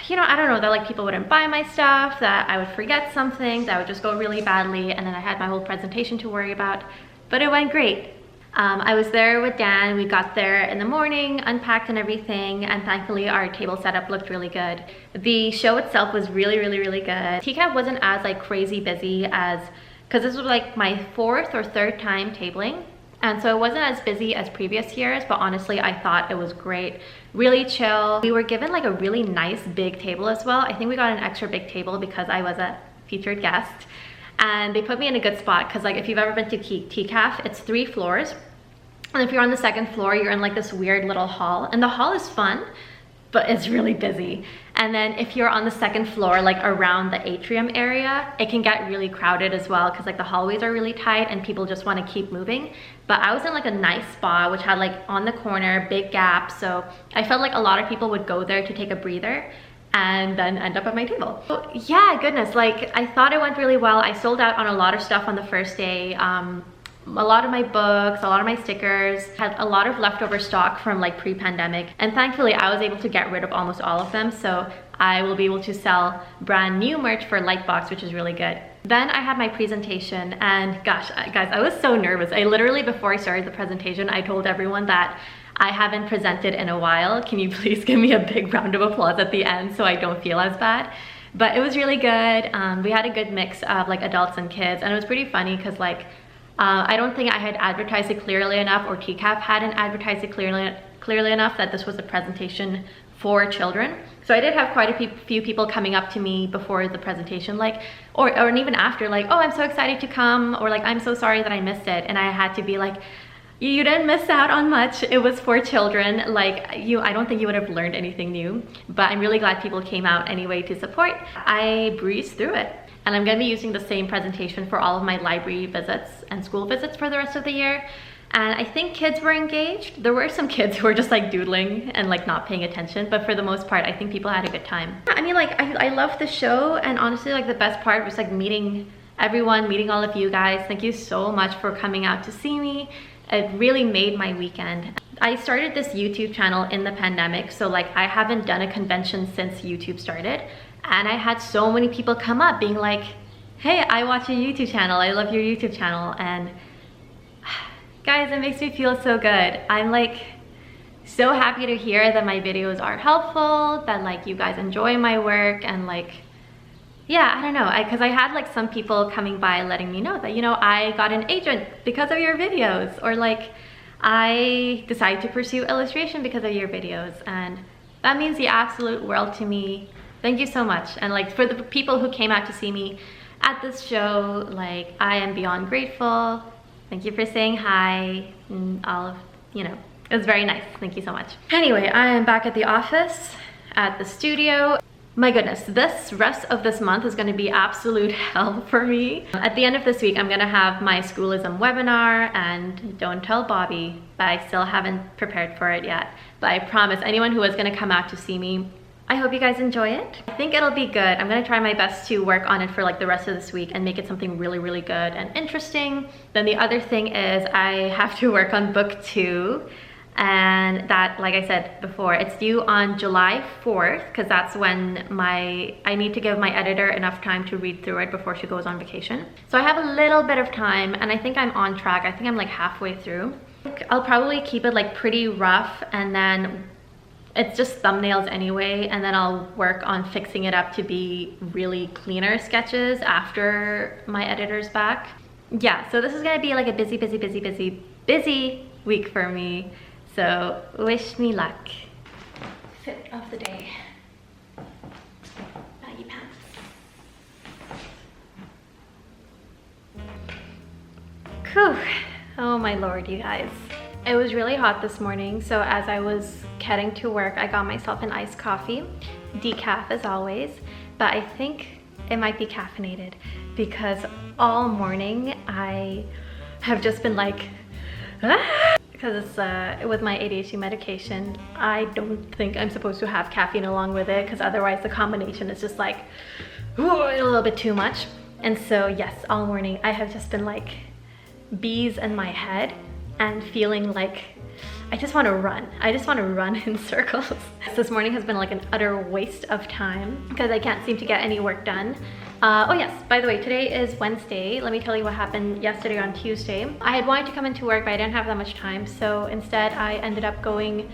you know, I don't know, that like people wouldn't buy my stuff, that I would forget something, that would just go really badly, and then I had my whole presentation to worry about, but it went great. I was there with Dan. We got there in the morning, unpacked and everything, and thankfully our table setup looked really good. The show itself was really, really, really good. TCAF wasn't as like crazy busy as, because this was like my 4th or 3rd time tabling, and so it wasn't as busy as previous years, but honestly I thought it was great. Really chill. We were given like a really nice big table as well. I think we got an extra big table because I was a featured guest. And they put me in a good spot because like if you've ever been to TCAF, it's 3 floors. And if you're on the 2nd floor, you're in like this weird little hall. And the hall is fun, but it's really busy. And then if you're on the 2nd floor, like around the atrium area, it can get really crowded as well because like the hallways are really tight and people just want to keep moving. But I was in like a nice spot which had like on the corner, big gaps. So I felt like a lot of people would go there to take a breather and then end up at my table. So, yeah, goodness, like I thought it went really well. I sold out on a lot of stuff on the first day. A lot of my books, a lot of my stickers, had a lot of leftover stock from like pre-pandemic, and thankfully I was able to get rid of almost all of them, so I will be able to sell brand new merch for Lightbox, which is really good. Then I had my presentation, and gosh, guys, I was so nervous. I literally, before I started the presentation, I told everyone that I haven't presented in a while. Can you please give me a big round of applause at the end so I don't feel as bad? But it was really good. We had a good mix of like adults and kids, and it was pretty funny because like I don't think I had advertised it clearly enough, or TCAF hadn't advertised it clearly enough that this was a presentation for children. So I did have quite a few people coming up to me before the presentation, like, or even after, like, oh, I'm so excited to come, or like, I'm so sorry that I missed it. And I had to be like, you didn't miss out on much. It was for children. Like I don't think you would have learned anything new, but I'm really glad people came out anyway to support. I breezed through it. And I'm gonna be using the same presentation for all of my library visits and school visits for the rest of the year. And I think kids were engaged. There were some kids who were just like doodling and like not paying attention, but for the most part, I think people had a good time. I mean, like I love the show, and honestly, like the best part was like meeting everyone, meeting all of you guys. Thank you so much for coming out to see me. It really made my weekend. I started this YouTube channel in the pandemic, so like I haven't done a convention since YouTube started. And I had so many people come up being like, hey, I watch your YouTube channel. I love your YouTube channel. And guys, it makes me feel so good. I'm like so happy to hear that my videos are helpful, that like you guys enjoy my work, and like, yeah, I don't know, because I had like some people coming by letting me know that, you know, I got an agent because of your videos, or like I decided to pursue illustration because of your videos, and that means the absolute world to me. Thank you so much. And like for the people who came out to see me at this show, like I am beyond grateful. Thank you for saying hi and all of, you know, it was very nice. Thank you so much. Anyway, I am back at the office, at the studio. My goodness, this rest of this month is going to be absolute hell for me. At the end of this week, I'm going to have my Schoolism webinar, and don't tell Bobby, but I still haven't prepared for it yet. But I promise anyone who is going to come out to see me, I hope you guys enjoy it. I think it'll be good. I'm going to try my best to work on it for like the rest of this week and make it something really, really good and interesting. Then the other thing is I have to work on book 2. And that, like I said before, it's due on July 4th because that's when I need to give my editor enough time to read through it before she goes on vacation. So I have a little bit of time and I think I'm on track. I think I'm like halfway through. I'll probably keep it like pretty rough, and then it's just thumbnails anyway, and then I'll work on fixing it up to be really cleaner sketches after my editor's back. Yeah, so this is gonna be like a busy week for me. So wish me luck. Fit of the day. Baggy pants. Whew. Oh my lord, you guys. It was really hot this morning, so as I was heading to work, I got myself an iced coffee, decaf as always, but I think it might be caffeinated because all morning I have just been like, because it's with my ADHD medication, I don't think I'm supposed to have caffeine along with it because otherwise the combination is just like a little bit too much. And so yes, all morning I have just been like bees in my head and feeling like I just want to run. I just want to run in circles. This morning has been like an utter waste of time because I can't seem to get any work done. Oh yes, by the way, today is Wednesday. Let me tell you what happened yesterday on Tuesday. I had wanted to come into work, but I didn't have that much time. So instead I ended up going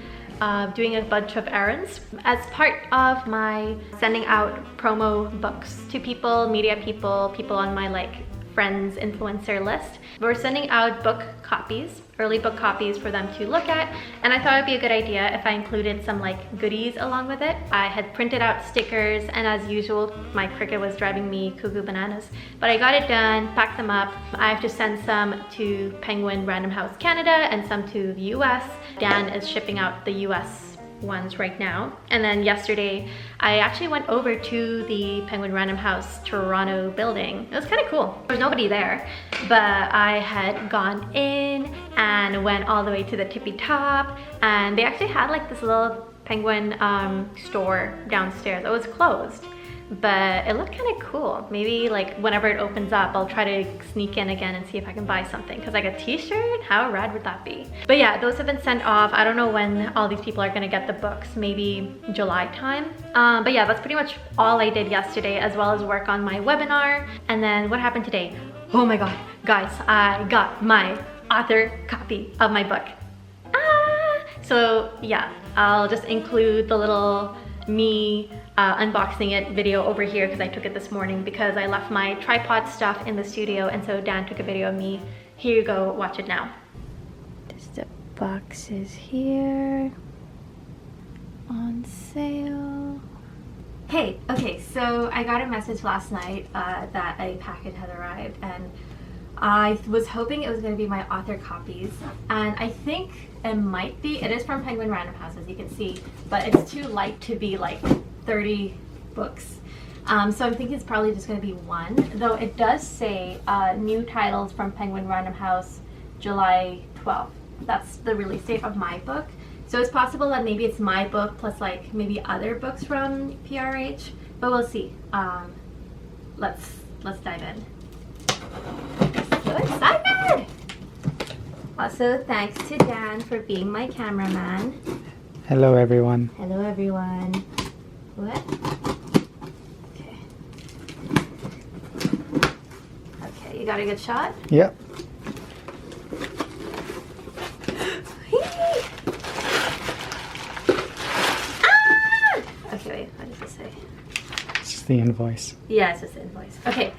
doing a bunch of errands as part of my sending out promo books to people, media people, people on my like friends influencer list. We're sending out book copies, early book copies for them to look at, and I thought it'd be a good idea if I included some like goodies along with it. I had printed out stickers, and as usual my Cricut was driving me cuckoo bananas, but I got it done, packed them up. I have to send some to Penguin Random House Canada and some to the US. Dan is shipping out the US ones right now. And then yesterday I actually went over to the Penguin Random House Toronto building. It was kind of cool. There was nobody there, but I had gone in and went all the way to the tippy top, and they actually had like this little Penguin store downstairs. It was closed, but it looked kind of cool. Maybe like whenever it opens up, I'll try to sneak in again and see if I can buy something, because like a t-shirt, how rad would that be? But yeah, those have been sent off. I don't know when all these people are gonna get the books, maybe July time. But yeah, that's pretty much all I did yesterday, as well as work on my webinar. And then what happened today? Oh my god, guys, I got my author copy of my book. So yeah, I'll just include the little me unboxing it video over here because I took it this morning because I left my tripod stuff in the studio, and so Dan took a video of me. Here you go, watch it now. Just the boxes here on sale. Hey, okay, so I got a message last night that a package had arrived, and I was hoping it was going to be my author copies, and I think it might be. It is from Penguin Random House, as you can see, but it's too light to be like 30 books. So I'm thinking it's probably just going to be one, though it does say new titles from Penguin Random House July 12th. That's the release date of my book. So it's possible that maybe it's my book plus like maybe other books from PRH, but we'll see. Let's dive in. So excited! Also, thanks to Dan for being my cameraman. Hello everyone. Hello everyone. What? Okay. Okay, you got a good shot? Yep. Okay, wait, what does it say? It's just the invoice. Yeah, it's just the invoice. Okay.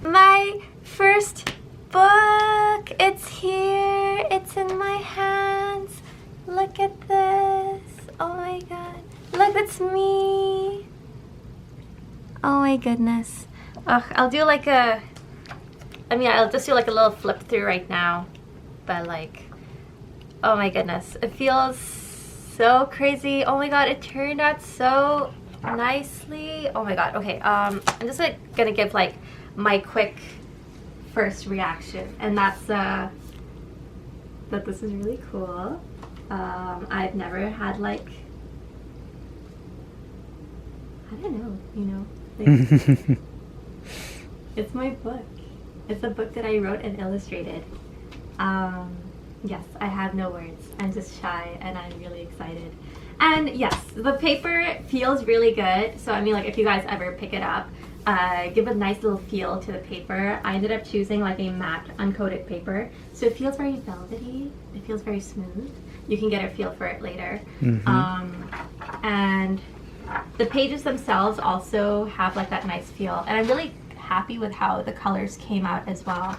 My first book! It's here! It's in my hands! Look at this! Oh my god. Look, it's me! Oh my goodness. Ugh, I'll do like a... I'll just do like a little flip through right now. But like... Oh my goodness. It feels so crazy. Oh my god, it turned out so nicely. Oh my god. Okay, I'm just like gonna give like my quick first reaction, and that's that this is really cool. I've never had like, I don't know, you know, like, it's my book. It's a book that I wrote and illustrated. Yes, I have no words. I'm just shy and I'm really excited. And yes, the paper feels really good. So I mean, like, if you guys ever pick it up, give a nice little feel to the paper. I ended up choosing like a matte uncoated paper. So it feels very velvety. It feels very smooth. You can get a feel for it later. And the pages themselves also have like that nice feel. And I'm really happy with how the colors came out as well.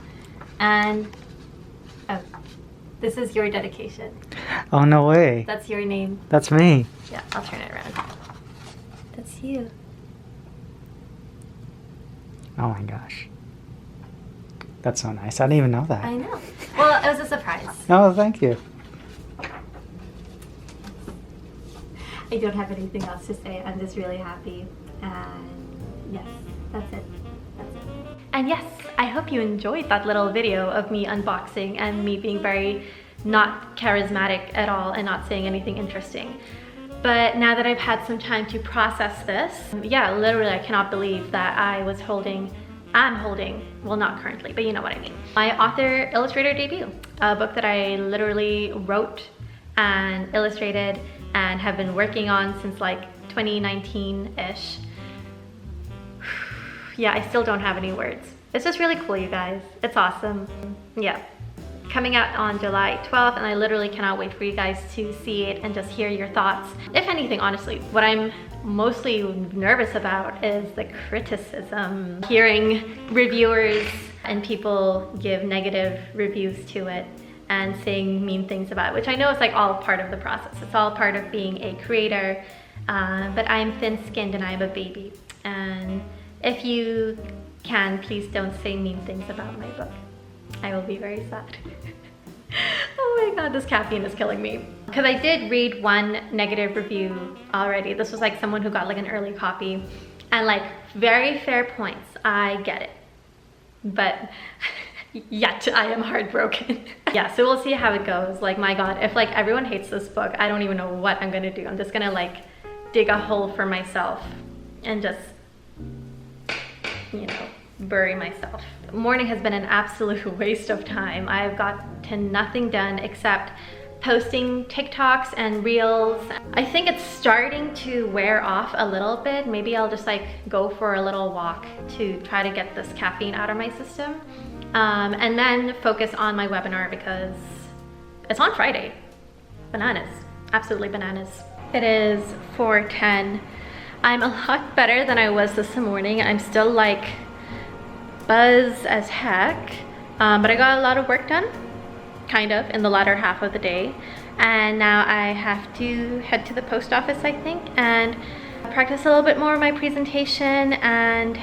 And oh, this is your dedication. Oh, no way. That's your name. That's me. Yeah, I'll turn it around. That's you. Oh my gosh. That's so nice. I didn't even know that. I know. Well, it was a surprise. Oh, thank you. I don't have anything else to say. I'm just really happy. And yes, that's it. That's it. And yes, I hope you enjoyed that little video of me unboxing and me being very not charismatic at all and not saying anything interesting. But now that I've had some time to process this, yeah, literally I cannot believe that I'm holding, well, not currently, but you know what I mean, my author illustrator debut, a book that I literally wrote and illustrated and have been working on since like 2019-ish. Yeah, I still don't have any words. It's just really cool, you guys. It's awesome. Yeah. Coming out on July 12th, and I literally cannot wait for you guys to see it and just hear your thoughts. If anything, honestly, what I'm mostly nervous about is the criticism. Hearing reviewers and people give negative reviews to it and saying mean things about it, which I know is like all part of the process. It's all part of being a creator, but I'm thin-skinned and I'm a baby. And if you can, please don't say mean things about my book. I will be very sad. Oh my god, this caffeine is killing me. Because I did read one negative review already. This was like someone who got like an early copy. And like, very fair points, I get it. But yet I am heartbroken. Yeah, so we'll see how it goes. Like, my god, if like everyone hates this book, I don't even know what I'm gonna do. I'm just gonna like dig a hole for myself and just, you know, bury myself. Morning has been an absolute waste of time. I've gotten nothing done except posting TikToks and Reels. I think it's starting to wear off a little bit. Maybe I'll just like go for a little walk to try to get this caffeine out of my system. And then focus on my webinar because it's on Friday. Bananas, absolutely bananas. It is 4:10. I'm a lot better than I was this morning. I'm still like buzz as heck, but I got a lot of work done, kind of, in the latter half of the day. And now I have to head to the post office, I think, and practice a little bit more of my presentation. And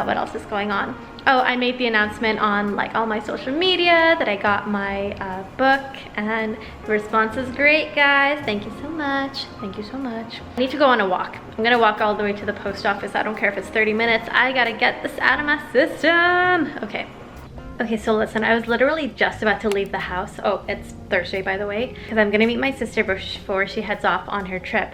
what else is going on? Oh, I made the announcement on like all my social media that I got my book, and the response is great, guys. Thank you so much. Thank you so much. I need to go on a walk. I'm gonna walk all the way to the post office. I don't care if it's 30 minutes. I gotta get this out of my system. Okay. Okay, so listen, I was literally just about to leave the house. Oh, it's Thursday, by the way, because I'm gonna meet my sister before she heads off on her trip.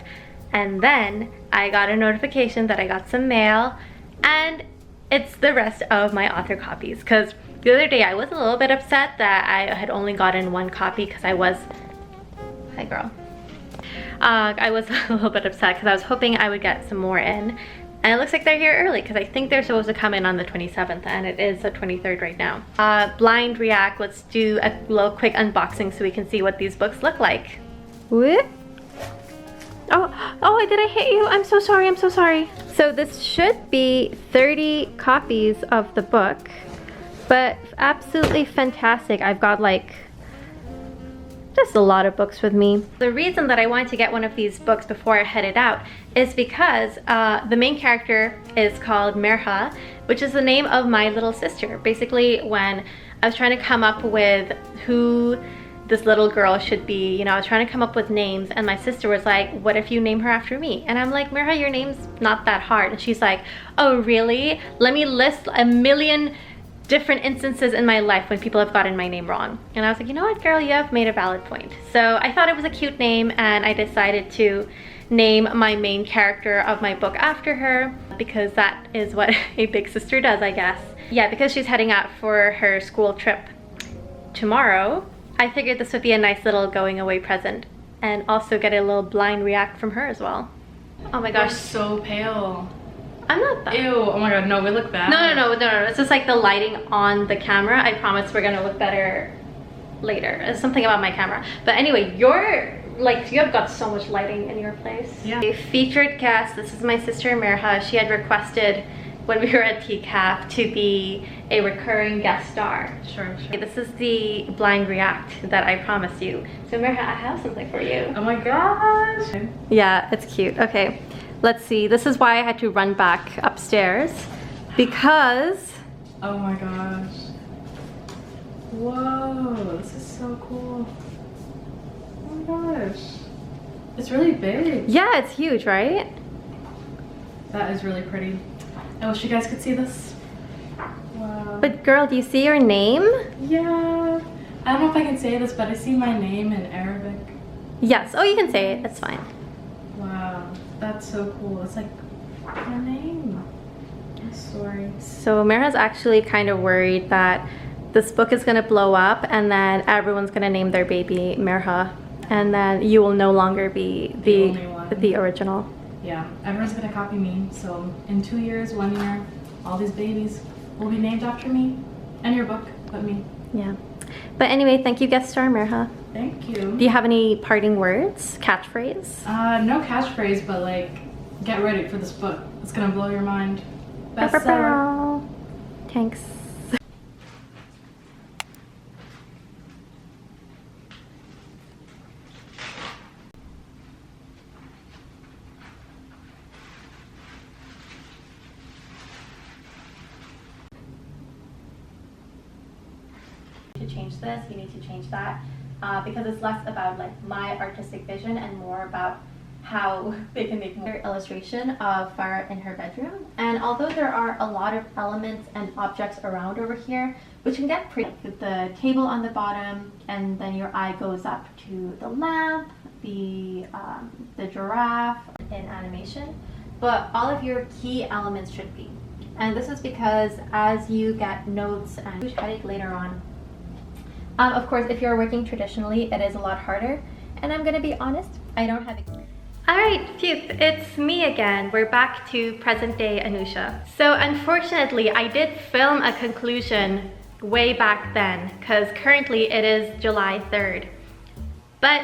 And then I got a notification that I got some mail, and it's the rest of my author copies. Because the other day I was a little bit upset that I had only gotten one copy because I was, hi girl. I was a little bit upset because I was hoping I would get some more in. And it looks like they're here early because I think they're supposed to come in on the 27th, and it is the 23rd right now. Blind react, let's do a little quick unboxing so we can see what these books look like. What? Oh, did I hit you? I'm so sorry, I'm so sorry. So this should be 30 copies of the book, but absolutely fantastic. I've got like just a lot of books with me. The reason that I wanted to get one of these books before I headed out is because the main character is called Merha, which is the name of my little sister. Basically, when I was trying to come up with who this little girl should be. You know, I was trying to come up with names, and my sister was like, what if you name her after me? And I'm like, Mirha, your name's not that hard. And she's like, oh really? Let me list a million different instances in my life when people have gotten my name wrong. And I was like, you know what, girl, you have made a valid point. So I thought it was a cute name, and I decided to name my main character of my book after her, because that is what a big sister does, I guess. Yeah, because she's heading out for her school trip tomorrow, I figured this would be a nice little going away present, and also get a little blind react from her as well. Oh my gosh, You're so pale. I'm not that. Ew, oh my god, no, we look bad. No, it's just like the lighting on the camera. I promise we're gonna look better later. It's something about my camera. But anyway, you have got so much lighting in your place. Yeah. A featured guest, this is my sister Mirha. She had requested when we were at TCAF to be a recurring guest star. Sure. This is the blind react that I promised you. So Mirha, I have something for you. Oh my gosh. Yeah, it's cute. Okay, let's see. This is why I had to run back upstairs, because Oh my gosh. Whoa, this is so cool. Oh my gosh. It's really big. yeah, it's huge, right? That is really pretty. I wish you guys could see this. Wow. But girl, do you see your name? Yeah. I don't know if I can say this, but I see my name in Arabic. Yes. Oh, you can say it. It's fine. Wow. That's so cool. It's like my name. I'm sorry. So Mirha's actually kind of worried that this book is gonna blow up, and then everyone's gonna name their baby Mirha, and then you will no longer be only one. the original. Yeah, everyone's gonna copy me. So in 2 years, 1 year, all these babies will be named after me and your book, but me. Yeah. But anyway, thank you, guest star Mirha. Thank Do you. you have any parting words, catchphrase? No catchphrase, but like, get ready for this book. It's gonna blow your mind. Bestseller. Thanks. To change this, you need to change that, because it's less about like my artistic vision and more about how they can make more illustration of Farah in her bedroom. And although there are a lot of elements and objects around over here, which can get pretty, the table on the bottom, and then your eye goes up to the lamp, the giraffe in animation, but all of your key elements should be. And this is because as you get notes and headed later on, of course, if you're working traditionally, it is a lot harder. And I'm gonna be honest, I don't have it. All right, phew, it's me again. We're back to present day Anoosha. So unfortunately, I did film a conclusion way back then, because currently it is July 3rd. But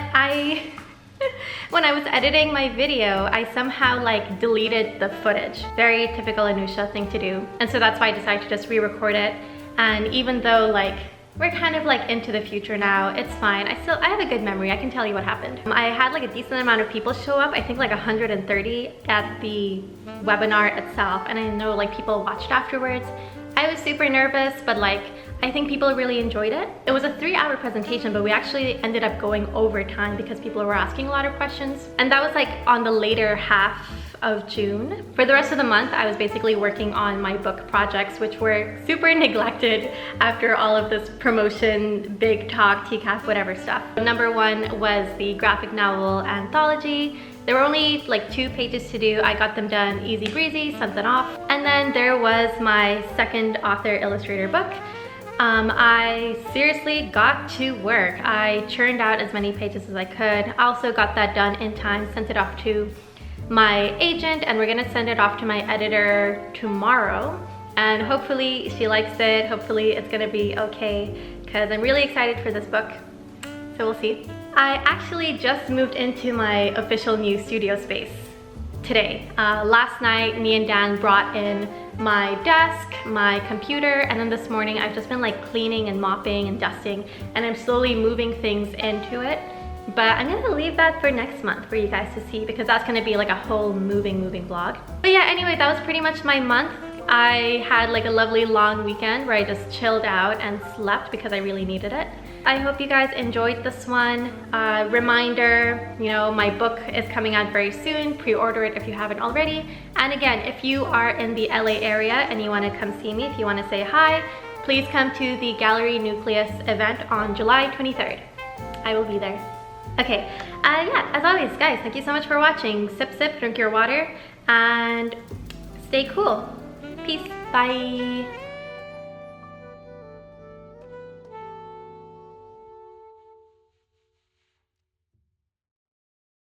when I was editing my video, I somehow like deleted the footage. Very typical Anoosha thing to do. And so that's why I decided to just re-record it. And even though like, we're kind of like into the future now, it's fine. I have a good memory. I can tell you what happened. I had like a decent amount of people show up, I think like 130 at the webinar itself. And I know like people watched afterwards. I was super nervous, but like, I think people really enjoyed it. It was a 3-hour presentation, but we actually ended up going over time because people were asking a lot of questions. And that was like on the later half of June. For the rest of the month, I was basically working on my book projects, which were super neglected after all of this promotion, big talk, TCAF, whatever stuff. Number 1 was the graphic novel anthology. There were only like 2 pages to do. I got them done easy breezy, sent them off. And then there was my second author illustrator book. I seriously got to work. I churned out as many pages as I could. I also got that done in time, sent it off to my agent, and we're gonna send it off to my editor tomorrow. And hopefully she likes it. Hopefully it's gonna be okay, because I'm really excited for this book. So we'll see. I actually just moved into my official new studio space today. Last night, me and Dan brought in my desk, my computer, and then this morning I've just been like cleaning and mopping and dusting, and I'm slowly moving things into it. But I'm gonna leave that for next month for you guys to see, because that's gonna be like a whole moving vlog. But yeah, anyway, that was pretty much my month. I had like a lovely long weekend where I just chilled out and slept because I really needed it. I hope you guys enjoyed this one. Reminder, you know, my book is coming out very soon. Pre-order it if you haven't already. And again, if you are in the LA area and you want to come see me, if you want to say hi, please come to the Gallery Nucleus event on July 23rd. I will be there. Okay, yeah, as always, guys, thank you so much for watching. Sip, sip, drink your water, and stay cool. Peace, bye.